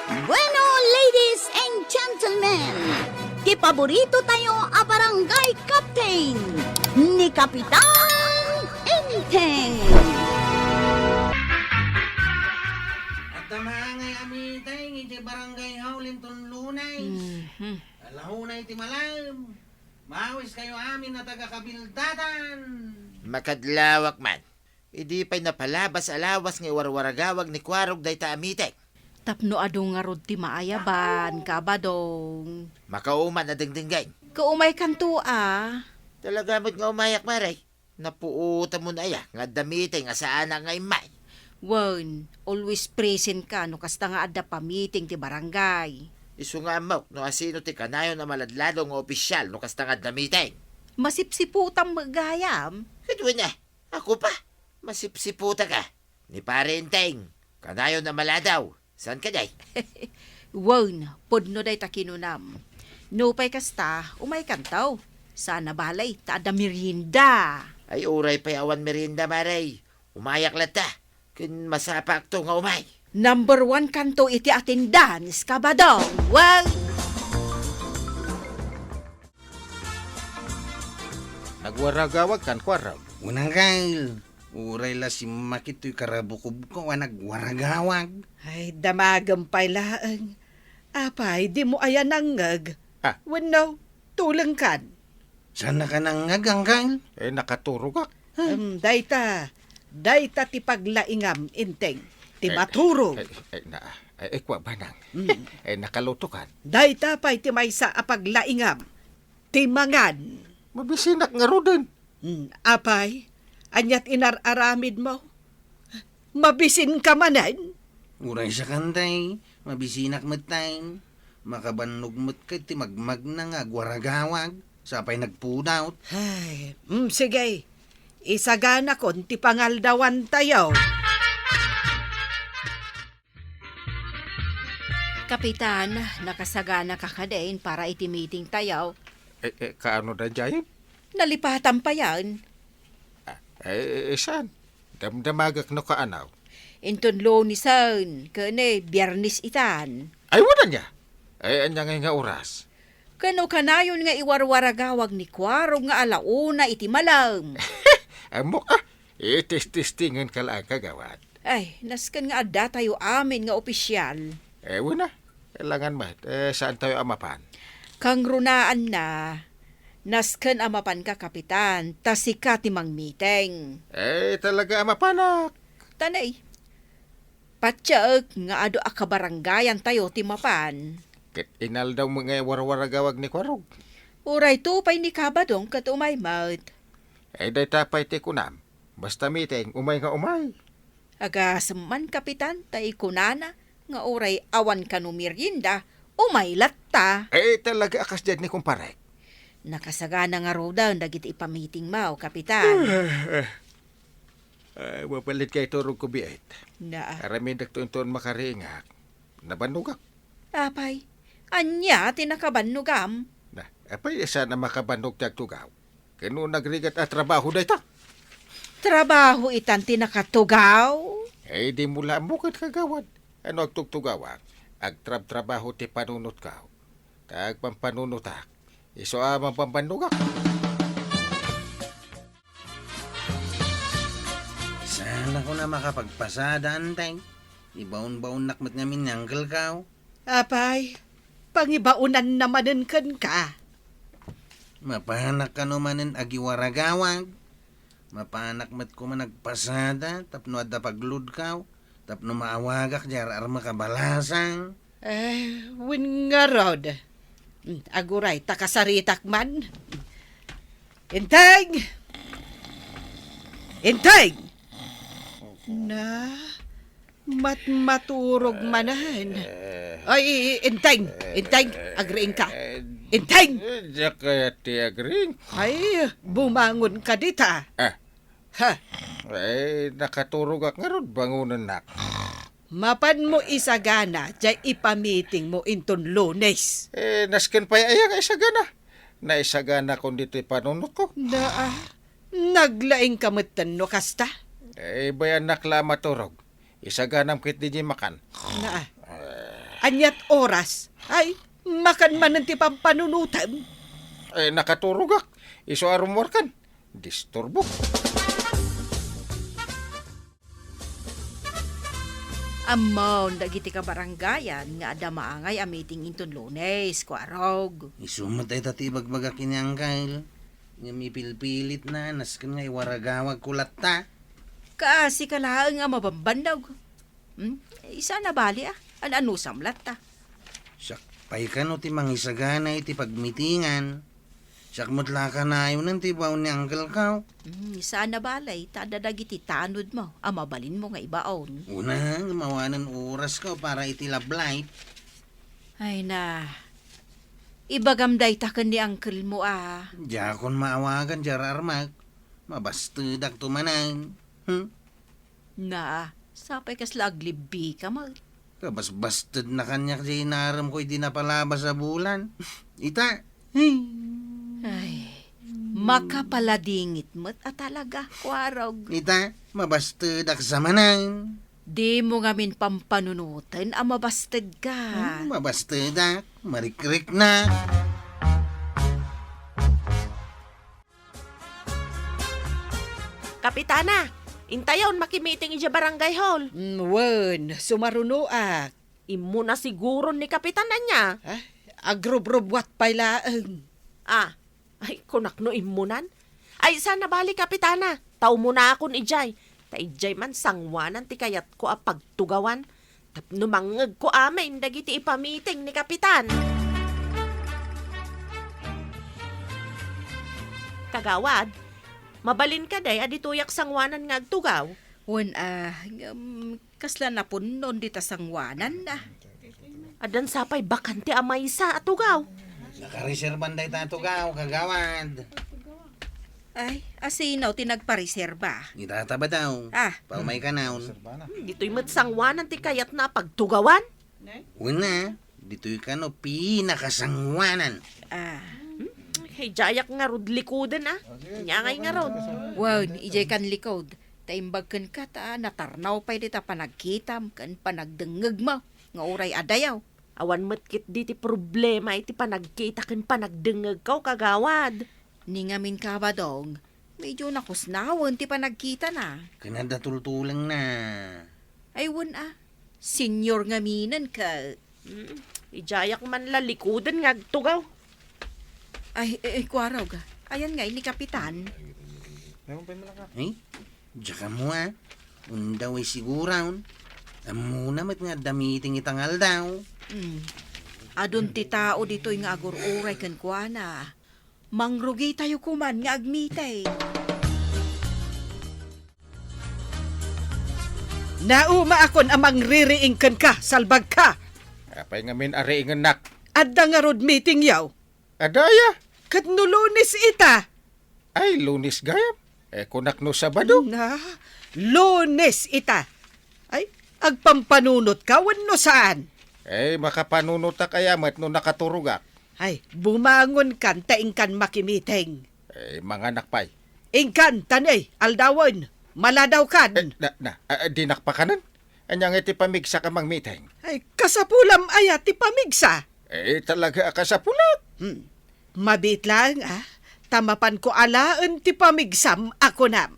Bueno, ladies and gentlemen, kipaborito tayo a barangay captain ni Kapitan Enteng. At tamangay amitay, iti barangay Howlinton Lunay. Alahunay iti malam. Mawis kayo amin na taga-kabildatan. Makadlawak man. Idi pa'y napalabas alawas nga warwaragawag ni Kwarog day ta amitek. Tapno ado nga rod ti maayaban, kabadong. Makauman na dingdinggay. Kaumay kanto Talaga mo't nga umayak maray. Napuuta mo na ya, nga damite nga saan nga imay. Wan, always present ka no kasta nga adda pa meeting ti barangay. Isu nga mo, no asino ti kanayo na maladlado nga opisyal no kasta nga damite. Masipsiputang magayam. Kadwa na, ako pa. Masipsiputa ka. Ni parenteng. Kanayo na maladaw. San ka day? Wan, podno day ta kinunam. No pa'y kasta, umay kantaw. Sana balay, ta adda merienda. Ay uray pa'y awan merinda maray. Umayak lata. Kun masapak to nga umay. Number 1 kanto iti attendance, kabadong. Wan! Nagwaragawag kan Kwarog. Unang kail. Uray la si makito'y karabukob ko nagwaragawag. Ay, damagampay laang. Apay, di mo ayan nangag. Ah. Wano, tulang kan. Sana ka nang ngagang kail? Nakaturog ak. Dayta ti paglaingam, inteng. Ti maturog. Kwa ba nang? Nakalutukan. Dayta pa'y ti maysa a paglaingam. Ti mangan. Mabisinak nga rodin. Apay, anyat inararamid mo. Mabisin ka manan. Uray sa kantay, mabisinak matay. Makabanog mat ka ti magmag na nga gwaragawag. Sapay nagpudaw. Ay, sige. Isagana kon ti pangaldawan tayo. Kapitan, nakasagana ka kadain para iti meeting tayaw. Kaano da jayin? Nalipatan pa yan. Saan? Damdamagak no kaanaw. Inton lo ni San, kane, biyernis itan. Ay, wala niya. Anya nga oras. Kano kanayon nga iwarwaragawag ni Kwarog nga alauna iti malam. Amok itis-tistingan ka lang kagawad. Ay, naskan nga adda tayo amin nga opisyal. Wala. Kailangan mat. Saan tayo amapan? Kang runaan na, naskan amapan ka kapitan, tasika timang meeting. Talaga amapanak. Tanay, patsyag nga ado akabaranggayan tayo timapan. Ket inal daw mga warwaragawag ni Kwarog. Uray tupay ni kabadong kat umay mat. Day tapay ti kunam. Basta meeting, umay nga umay. Agasaman kapitan, tay kunana, nga uray awan ka no merienda, umay latta. Talaga akas dyan ni kumparek. Nakasagana nga roda, dagiti ipamiting mao, kapitan. Mapalit kay turog ko biit. Na, Aramin dagtunton makaringak. Nabanugak. apay, anya tinakabanugam. Apay isa na makabanug tiyag tugaw. Kano nagrigat at trabaho da ita. Trabaho itan tinakatugaw. Di mula mukat kagawad. Ano ag tugtugawag? Ag trabaho ti panunot ka. Tag pampanunotak. Iso amang pampanugak. Sana ko na makapagpasada, antay. Ibaon-baon nakmat nga minanggal ka. Apay, pangibaunan namanen kan ka. Mapahanak ka naman agiwaragawag. Mapahanak mat ko man nagpasada, tapno adda paglud ka. Tapno maawagak jar ar makabalasang. Win nga rod. Aguray, takasaritak man. Inteng! Inteng! Na, maturog manahan. Ay, inteng! Inteng, agriing ka. Inteng! Diyak kaya ti agring. Ay, bumangon ka dita. Ha, Nakaturog ak nga rod bangunan nak. mapan mo isagana, jay ipamiting mo inton Lunes. Nasken pa ayang isagana. Naisagana kung dito'y panunot ko. Na, naglaing kamutan no kasta. Bayan nakla maturog. Isaganam kit di makan. Na, Anyat oras. Ay, makan man ti pampanunutan. Nakaturugak. Iso arumor kan. Disturbo. Amaw, dagiti ka barangayan nga ada maangay a meeting inton Lunes, Kwarog. Isumat ay tati bagbaga kinyangkail. Nga mipilpilit na, naskan nga iwaragawag kulat ta. Kasi kalaang nga mabambandaw. Isa na bali ano samlat ta. Sakpay ka no ti mangisagana iti pagmitingan. Sakmutla ka na yun ang tibaw ni Uncle Kaw. Isa na balay, tadadagiti tanod mo, mabalin mo nga ibaon. Una, mawanan oras ka para iti lablight. Ay na, ibagamday takan ni uncle mo Diya kon maawagan jar armag. Mabastudak tumanan. Na, sapay kas laglibi ka mo. Kabas-bastard na kanya kasi inaram ko'y di napalabas sa bulan. Ita. Ay, makapaladingit mo't talaga, Kwarog. Ita, mabastudak sa manan. Di mo ngamin pampanunutan, mabastad ka. Mabastudak, marikrik na. Kapitana, intayon makimiting ija barangay hall. Wen, sumarunoak. Imo na siguro ni kapitana niya. Agrobrobwat pailaeng. Ay kunak no imunan. Ay sana bali kapitana. Tao mo na akon ijay. Ta ijay man sangwanan ti kayat ko a pagtugawan. Tapno mangeg ko amin dagiti ipamiting ni kapitan. Kagawad, mabalin ka day adituyak sangwanan nga agtugaw. Wen, kasla na po noon dita sangwanan na. Adan sapay bakante amay sa atugaw. Nakareserban day tato gaw, kagawad. Ay, asinaw tinagpareserba. Itataba daw. Paumay ka naon. Dito'y matsangwanan ti kayat na pagtugawan. Una, dito'y ka no pinakasangwanan. Hey, jayak nga rod likoden Nyangay nga rod. Wow, ijay kan likod. Taimbag kan ka natarnaw pa dita panagkitam kan panagdengeg mo. Nga uray adayaw. Awan matkit di ti problema iti panagkita kan panagdengeg kaw kagawad. Ni ngamin ka ba dong? Medyo nakusnawan ti panagkita na. Kanada tultulang na. Aywan Senior ngaminan ka. Ijayak man lalikoden nga agtugaw. Ay, Kwarog. Ayan nga, ni Kapitan. Ay, diya ka mo Undaw ay siguraon. Amuna mat nga damiting itangal daw. Adun ti tao dito'y nga agur-uray kan kuana. Mangrugi tayo kuman nga agmitay. Nauma akon amang ririing ka, salbag ka. Apay ngamin ariingan nak. Adda nga road meeting yaw. Adaya. Kat no Lunes ita. Ay, Lunes gayam. Kunak no Sabado. Na, Lunes ita. Ay, agpampanunot ka, no saan? Makapanunot ta kaya mat no nakaturugak. Ay, bumangon kan, taing kan makimiting. Mga nakpay. Ingkan, tanay, aldawan, maladaw kan. Di nakpakanan. Anyang iti pamigsa ka mang meeting. Ay, kasapulam aya ti pamigsa. Talaga kasapulat. Mabit lang, Tamapan ko alaan ti pamigsam ako na.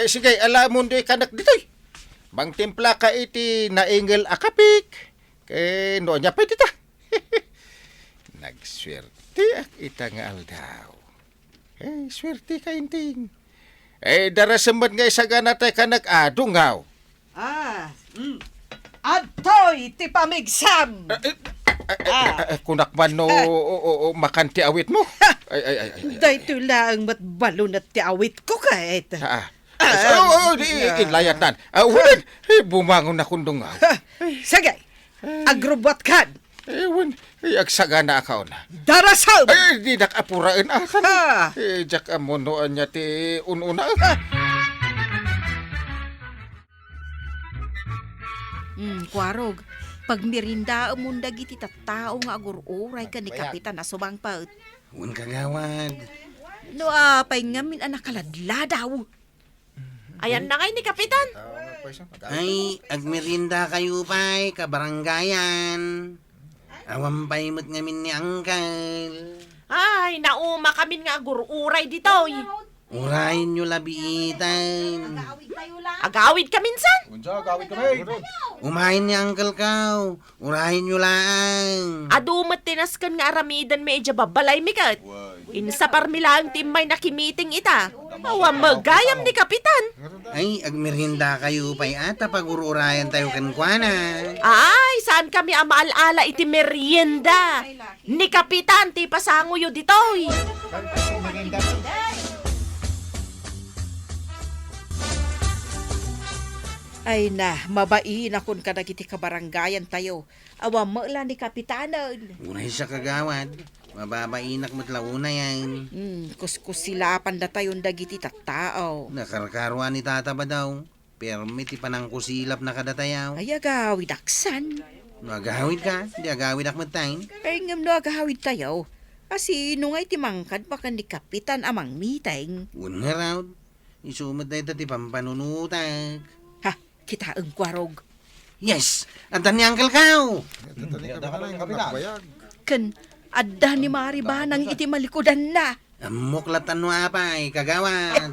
Sige, alamon do'y kanak dito'y. Bang timpla ka iti naingel akapik. No niya pa itita. Nagswerte ak ita nga aldaw. Swerte ka inting. Darasamad nga isa ganatay ka nag-adungaw. Adtoy ti pamigsam. Kunak man no makanti awit mo. Dahito lang matbalo na ti awit ko kahit. Inlayatan. Bumangon na kundungaw. Sagay, agrobot kan. Agsagana akaw na. Darasam! Di nakapuraan akan. Jak amonoan niya ti ununa. Kwarog, pag mirinda munda giti tattao nga agur-uray ka ni Kapitan na subang paut. Huwag kagawad. No, pay ngamin anak kaladla daw. Ayan na kay ni kapitan. Ay, agmerinda kayo pa'y kabaranggayan. Awam pa'y mo't ngamin ni Uncle. Ay, nauma kami nga agururay dito. Urayin nyo labiitan. Agawid ka minsan. Umahin ni Uncle Kaw. Urahin nyo lang. Adumat tinaskan nga aramidan may ija babalay mikat. Insa parmila ang timay nakimiting ita. Awa magayam ni Kapitan. Ay, agmerinda kayo pa'y ata pag-ururayan tayo kankwana. Ay, saan kami amaal-ala iti merienda? Ni Kapitan, ti pasanguyo ditoy. Ay na, mabain akon ka nagiti kabaranggayan tayo. Awa mo lang ni Kapitanan. Uray sa kagawad. Mababainak mo't launa yan. Kuskusilapan na tayo dagiti tattao. Nakarkarwa ni tata ba daw? Pero may tipanang kusilap na kadatayaw. Ay agawid aksan. Magahawid ka, di agawid akmat tayo. Ay ngam no agawid tayo. Asi nung ay timangkad pa ka ni Kapitan amang meeting. Una raw, isumad na ito ti pampanunutag. Ha, kita ang kwarog. Yes, antan ni Uncle Kaw. Kan, adda ni Mariba nang iti malikodan na. Amuklatan mo apay, kagawad.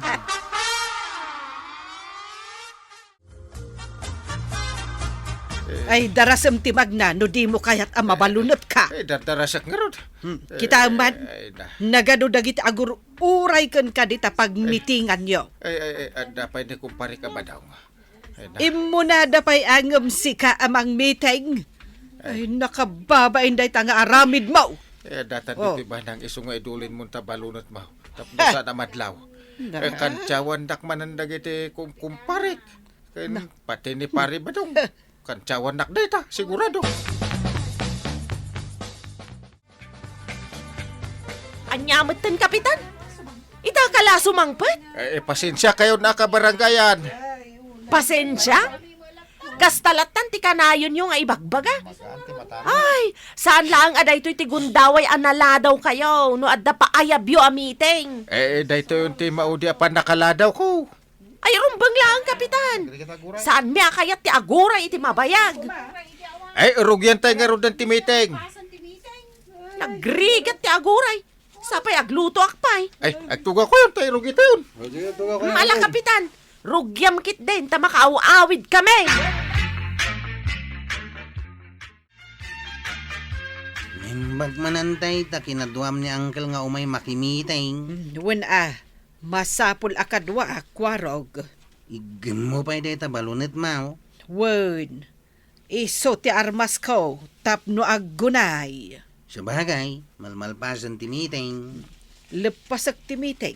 Ay, darasam timag na, no di mo kayat ang mabalunot ka. Ay, darasak nga rod. Kita man, Ay, na. nagado dagiti agur uray kan ka dita pagmitingan nyo. Ay, dapay ni kumpare ka ba daw? Ay, na. Imo na dapay angam sika amang meeting. Ay, nakababain day nga aramid mo. Eh, datan Oh. dito ba nang isungay idulin mo tabalunot mo? Tapos sa namadlaw. Eh, kantsawan dakman ang dagiti kumparik. Pati ni pare ba dong? Kantsawan dak data, sigurado. Anyamot tan Kapitan. Ita kala sumangpet. Pasensya kayo na kabaranggayan. Pasensya? Kastalatan ti kanayon yung ibagbaga. Ay, saan lang aday to'y tigundaway analadaw kayo no adda pa ayabyo a meeting. Dahito yung timaudi apan nakaladaw ko. Ay, rumbang lang, Kapitan. Saan miya kayat ti agura iti mabayag? Ay, rugyan tayo nga ron ng timiting. Nagrigat ti aguray. Sapay agluto akpay. Ay, agtuga ko yun tayo, rugyan tayo. Mala, Kapitan. Rugyam kit din, ta makaaw-awid kami. Mimbag manantay, ta kinaduam ni Uncle nga umay makimiting. Wen masapul akadwa kwarog. Igim mo pa'y deta balunit mo. Wen, iso ti armas ko, tapno aggunay. Sa bagay, malmalpasan ti meeting. Lepasak ti meeting,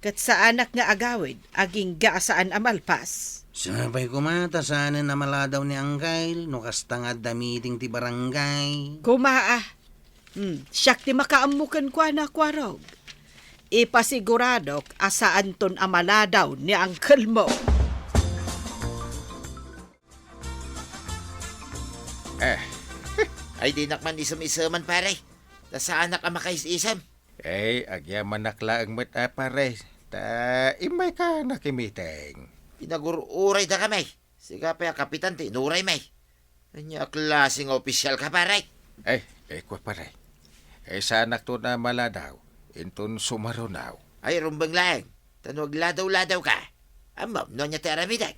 kat sa anak nga agawid, aging gaasaan amalpas. Sabay kumata sana na maladaw ni Uncle, no kastangad da meeting ti barangay. Kumaa, siyak ti makaamukan kwa na kwarog. Ipasiguradok asaan ton amaladaw ni Uncle mo. Ay, di nakman isam-isaman, pare. Nasaan na ka makais-isam? Agyaman nakla ang mata pare. Ta, imay ka nakimiteng. Pinagururay da kami. Siga pa yung Kapitan, tinuray may. Kanya klaseng opisyal ka, pare. Kwa pare. Sa anak to na maladaw, inton sumarunaw. Ay, rumbang lang. Tanwag ladaw-ladaw ka. Amam, no niya teramidag.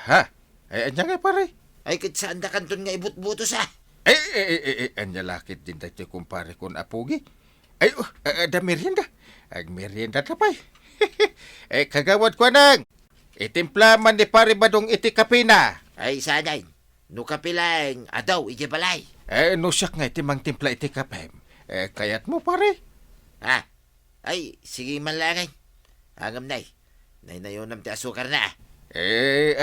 Ha? Anya nga pare. Ay, kit saan da kanton nga ibut-butos, ha? Anya lakit din dati kumpare kon apugi. Ay, da merienda. Ag merienda tapay. Kagawad ko nang. Itimpla man ni pare badong iti kapina. Ay, sanay. Nukapilang, adaw, iti balay. Nusyak nga iti mang timpla iti kapem. Kayat mo pare. Ha? Ay, sige man langay. Hangam nay. Nay-nayonam ti asukar na.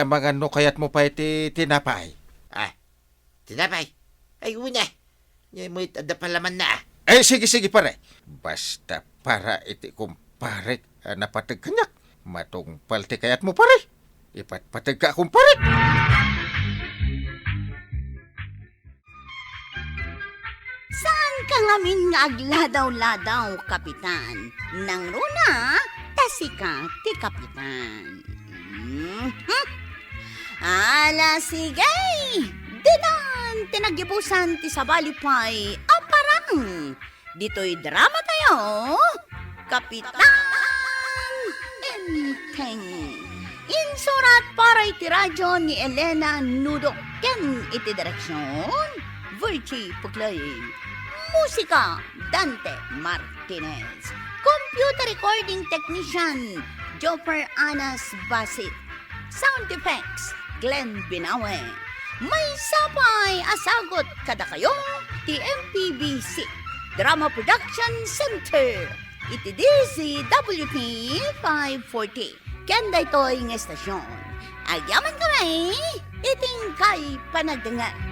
Amang ano kayat mo pa iti tinapay. Tinapay. Ay, una. Ngay mo itada palaman na. Sige pare. Basta para iti kumpare napatag kanyak. Matong palte kayat mo pare. Ipatpatag ka kumpare. Saan ka ngamin nga agladaw-ladaw, Kapitan? Nang runa, tasika ti Kapitan. Ala sige! Dinan tinagibusan ti Sabalipay aparang. Dito'y drama tayo. Kapitan Enteng. Insurat para iti radyo ni Elena Nudo. Ken iti direksyon. Virgie Puglay. Musika Dante Martinez. Computer recording technician Jopper Anas Basit. Sound effects Glenn Binawe. May sapay asagot kada kayo ti MPBC Drama Production Center. Iti DCWP 540. Kanda ito'y ng estasyon. Agyaman kami, iting kay panagdangan.